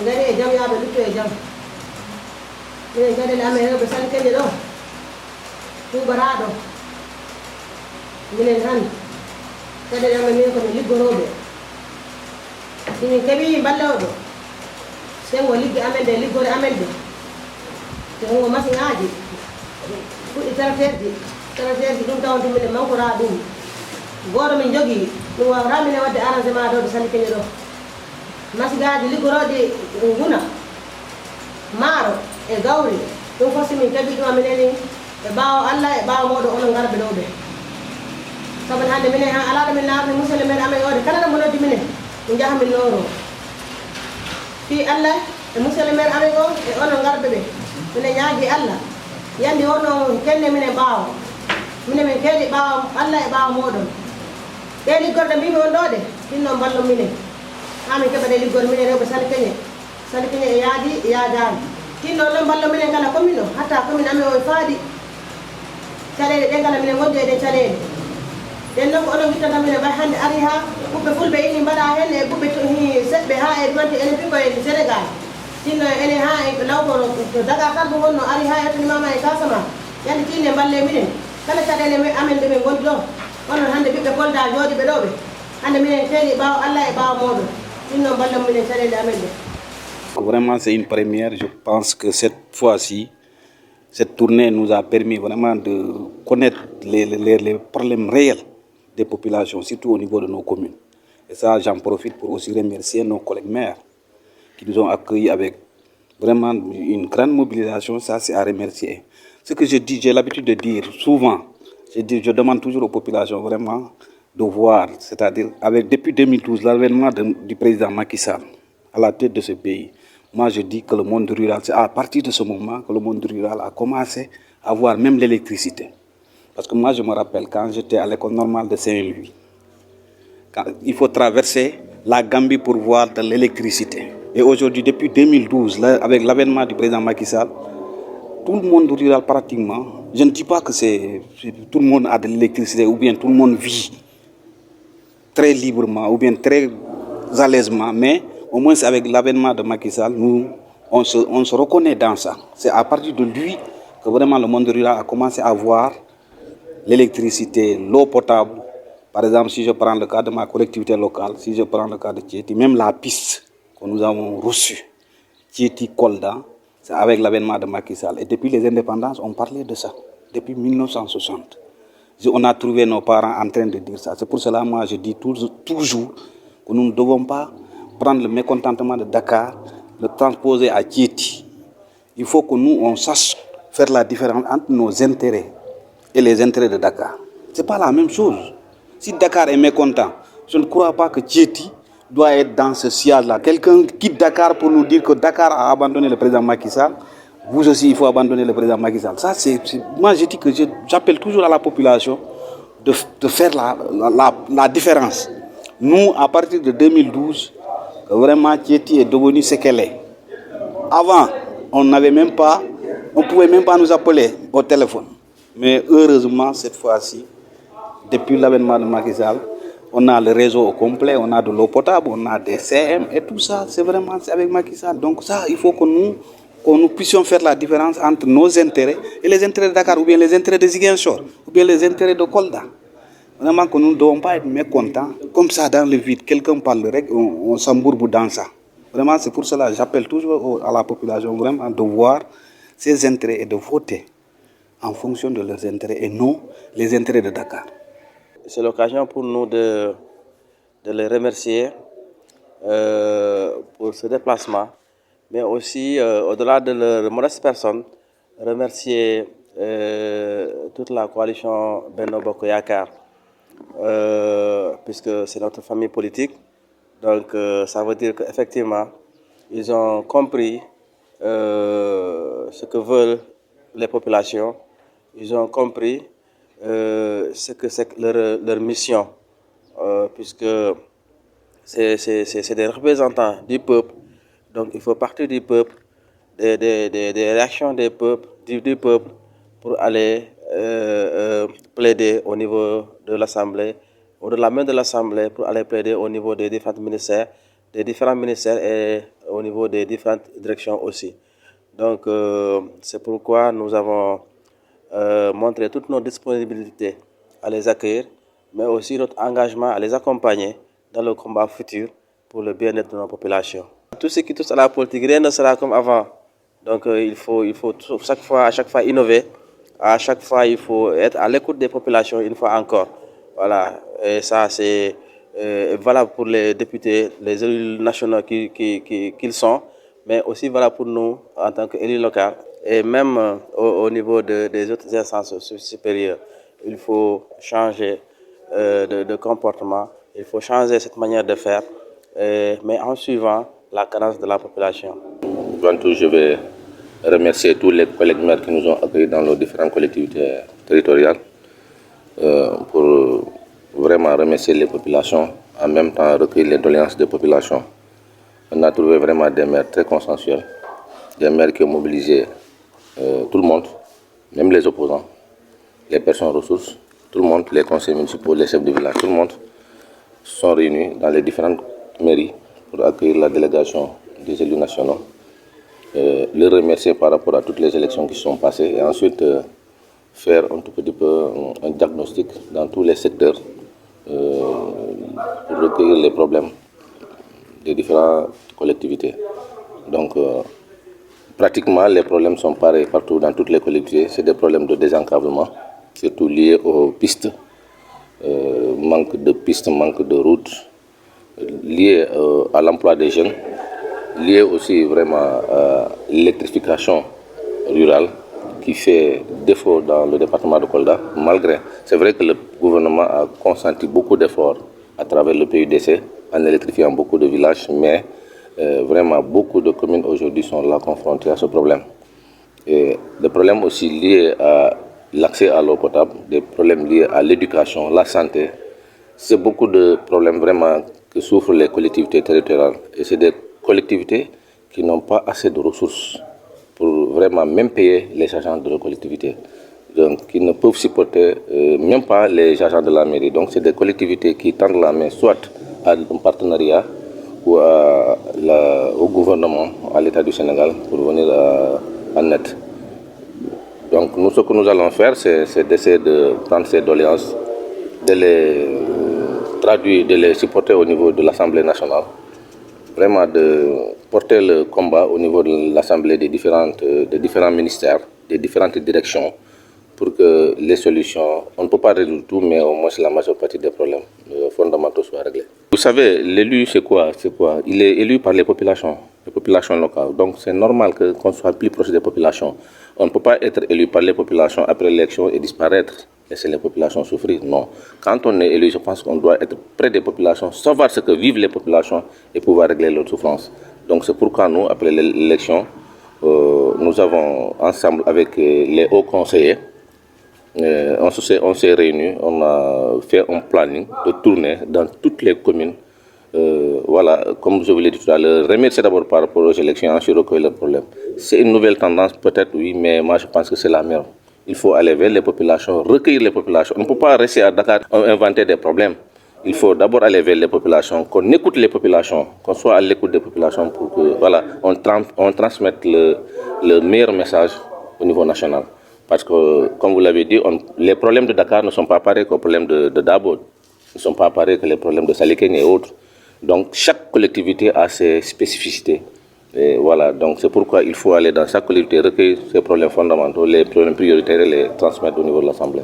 ngari e jam yaaɓe lutto e jam minen caɗele amen rewɓe sankeje ɗo tuubaraɗo minen tan caɗele amen min komin liggoroɓe simin keeɓi ballewoɗo sengo ligge amen de liggore amen de sengo machine aji fuɗɗi traiterji ɗum tawonto minen mankora ɗum goto min jogui ɗum wawata minen wadde arrangement ɗo ɗo sankeje ɗo masigaji liggoroɗi guna maaro e gawri ɗum fof simin keeɓi ɗum amineni e ɓawo Allah e ɓawo moɗo onon garɓe ɗo ɓe sabu hande minen han alaɗo min narde musidɗo men amen ode kala ɗo mo noddi minen min jaaha min nooro fi Allah e musidɗo men amen o e onon garɓe ɓe minen ñaagui Allah yandi wonno kenne minen ɓawo minen min keeɗi ɓawo Allah e ɓawo moɗon ɗe liggorɗe mbimi on ɗo de ɗinno ballo minen ha min keɓa ɗe liggorde minen rewɓe salkeñe e yaadi e yaadani tinno ɗon ballo minen kala commune o hatta commune amen o e faaɗi caɗele ɗe kala minen moƴƴo eɗen caɗele ɗen noon ko onon guittata minen ɓay hande ari ha ɓuɓɓe fulɓe ini mbaɗa hen e ɓuɓɓe seɗɓe ha e ɗumanti enen piko e Sénégal tinno enen ha e lawkono to Dakar tan ɗum wonno ari ha yettanimama e Casamance yande tinne balle minen kala caɗele amen ɗe min gondi ɗo onon hande ɓiɓɓe Kolda jooɗiɓe ɗo ɓe hande minen keeɗi ɓawo Allah e ɓawo moɗon tinno ballo minen caɗele amen ɗe. Vraiment, c'est une première. Je pense que cette fois-ci, cette tournée nous a permis vraiment de connaître les problèmes réels des populations, surtout au niveau de nos communes. Et ça, j'en profite pour aussi remercier nos collègues maires qui nous ont accueillis avec vraiment une grande mobilisation. Ça, c'est à remercier. Ce que je dis, j'ai l'habitude de dire souvent, je demande toujours aux populations vraiment de voir, c'est-à-dire depuis 2012, l'avènement du président Macky Sall à la tête de ce pays. Moi, je dis que le monde rural, c'est à partir de ce moment que le monde rural a commencé à voir même l'électricité. Parce que moi, je me rappelle quand j'étais à l'école normale de Saint-Louis, il faut traverser la Gambie pour voir de l'électricité. Et aujourd'hui, depuis 2012, avec l'avènement du président Macky Sall, tout le monde rural pratiquement, je ne dis pas que tout le monde a de l'électricité ou bien tout le monde vit très librement ou bien très à mais au moins avec l'avènement de Macky Sall, on se reconnaît dans ça. C'est à partir de lui que vraiment le monde rural a commencé à voir l'électricité, l'eau potable. Par exemple, si je prends le cas de ma collectivité locale, si je prends le cas de Thiéty, même la piste que nous avons reçue, Thiéty-Kolda, c'est avec l'avènement de Macky Sall. Et depuis les indépendances, on parlait de ça, depuis 1960. On a trouvé nos parents en train de dire ça. C'est pour cela que moi je dis toujours que nous ne devons pas prendre le mécontentement de Dakar, le transposer à Thiéty. Il faut que nous, on sache faire la différence entre nos intérêts et les intérêts de Dakar. Ce n'est pas la même chose. Si Dakar est mécontent, je ne crois pas que Thiéty doit être dans ce sillage-là. Quelqu'un quitte Dakar pour nous dire que Dakar a abandonné le président Macky Sall. Vous aussi, il faut abandonner le président Macky Sall. Ça, moi, je dis que j'appelle toujours à la population de faire la différence. Nous, à partir de 2012, vraiment, Thiéty est devenue ce qu'elle est. Avant, on ne pouvait même pas nous appeler au téléphone. Mais heureusement, cette fois-ci, depuis l'avènement de Macky Sall, on a le réseau au complet, on a de l'eau potable, on a des CM et tout ça, c'est avec Macky Sall. Donc ça, il faut que nous puissions faire la différence entre nos intérêts et les intérêts de Dakar, ou bien les intérêts de Ziguinchor, ou bien les intérêts de Kolda. Vraiment que nous ne devons pas être mécontents. Comme ça, dans le vide, quelqu'un parlerait, on s'embourbe dans ça. Vraiment, c'est pour cela que j'appelle toujours à la population vraiment de voir ses intérêts et de voter en fonction de leurs intérêts et non les intérêts de Dakar. C'est l'occasion pour nous de les remercier pour ce déplacement, mais aussi, au-delà de leur modeste personne, remercier toute la coalition Benno Bokk Yakaar, puisque c'est notre famille politique. Donc ça veut dire qu'effectivement, ils ont compris ce que veulent les populations, ils ont compris ce que c'est leur mission, puisque c'est des représentants du peuple. Donc il faut partir du peuple, des réactions du peuple pour aller plaider au niveau de l'Assemblée, au-delà même de l'Assemblée, pour aller plaider au niveau des différents ministères, des différents ministères et au niveau des différentes directions aussi. Donc, c'est pourquoi nous avons montré toute notre disponibilité à les accueillir, mais aussi notre engagement à les accompagner dans le combat futur pour le bien-être de nos populations. Tout ce qui touche à la politique, rien ne sera comme avant. Donc, il faut à chaque fois innover. À chaque fois, il faut être à l'écoute des populations une fois encore. Voilà, et ça c'est valable pour les députés, les élus nationaux qu'ils sont, mais aussi valable pour nous en tant qu'élus locaux et même au niveau des autres instances supérieures. Il faut changer de comportement, il faut changer cette manière de faire, mais en suivant la cadence de la population. Avant tout, je vais remercier tous les collègues maires qui nous ont accueillis dans nos différentes collectivités territoriales pour vraiment remercier les populations, en même temps recueillir les doléances des populations. On a trouvé vraiment des maires très consensuels, des maires qui ont mobilisé tout le monde, même les opposants, les personnes ressources, tout le monde, les conseils municipaux, les chefs de village, tout le monde sont réunis dans les différentes mairies pour accueillir la délégation des élus nationaux. Les remercier par rapport à toutes les élections qui sont passées et ensuite faire un tout petit peu un diagnostic dans tous les secteurs pour recueillir les problèmes des différentes collectivités. Donc pratiquement les problèmes sont pareils partout dans toutes les collectivités, c'est des problèmes de désenclavement, surtout liés aux pistes, manque de pistes, manque de routes, liés à l'emploi des jeunes, lié aussi vraiment à l'électrification rurale qui fait défaut dans le département de Kolda, malgré, c'est vrai que le gouvernement a consenti beaucoup d'efforts à travers le PUDC en électrifiant beaucoup de villages, mais vraiment beaucoup de communes aujourd'hui sont là confrontées à ce problème. Et des problèmes aussi liés à l'accès à l'eau potable, des problèmes liés à l'éducation, la santé, c'est beaucoup de problèmes vraiment que souffrent les collectivités territoriales. Et c'est des collectivités qui n'ont pas assez de ressources pour vraiment même payer les agents de la collectivité. Donc, qui ne peuvent supporter même pas les agents de la mairie. Donc, c'est des collectivités qui tendent la main soit à un partenariat ou au gouvernement, à l'État du Sénégal, pour venir en aide. Donc, nous, ce que nous allons faire, c'est d'essayer de prendre ces doléances, de les traduire, de les supporter au niveau de l'Assemblée nationale. Vraiment de porter le combat au niveau de l'Assemblée des différents ministères, des différentes directions, pour que les solutions, on ne peut pas résoudre tout, mais au moins la majeure partie des problèmes fondamentaux soient réglés. Vous savez, l'élu, c'est quoi? Il est élu par les populations locales. Donc c'est normal qu'on soit plus proche des populations. On ne peut pas être élu par les populations après l'élection et disparaître, laisser les populations souffrir. Non. Quand on est élu, je pense qu'on doit être près des populations, savoir ce que vivent les populations et pouvoir régler leurs souffrances. Donc c'est pourquoi nous, après l'élection, nous avons ensemble avec les hauts conseillers, on s'est réunis, on a fait un planning de tournée dans toutes les communes. Voilà, comme je vous l'ai dit tout à l'heure, remercier d'abord par rapport aux élections, ensuite recueillir le problème. C'est une nouvelle tendance, peut-être oui, mais moi je pense que c'est la meilleure. Il faut aller vers les populations, recueillir les populations. On ne peut pas rester à Dakar inventer des problèmes. Il faut d'abord aller vers les populations, qu'on écoute les populations, qu'on soit à l'écoute des populations pour que voilà, on transmette le meilleur message au niveau national. Parce que, comme vous l'avez dit, les problèmes de Dakar ne sont pas pareils qu'aux problèmes de Dabo, ne sont pas pareils que les problèmes de Salikeng et autres. Donc chaque collectivité a ses spécificités. Et voilà, donc c'est pourquoi il faut aller dans chaque collectivité, recueillir ces problèmes fondamentaux, les problèmes prioritaires et les transmettre au niveau de l'Assemblée.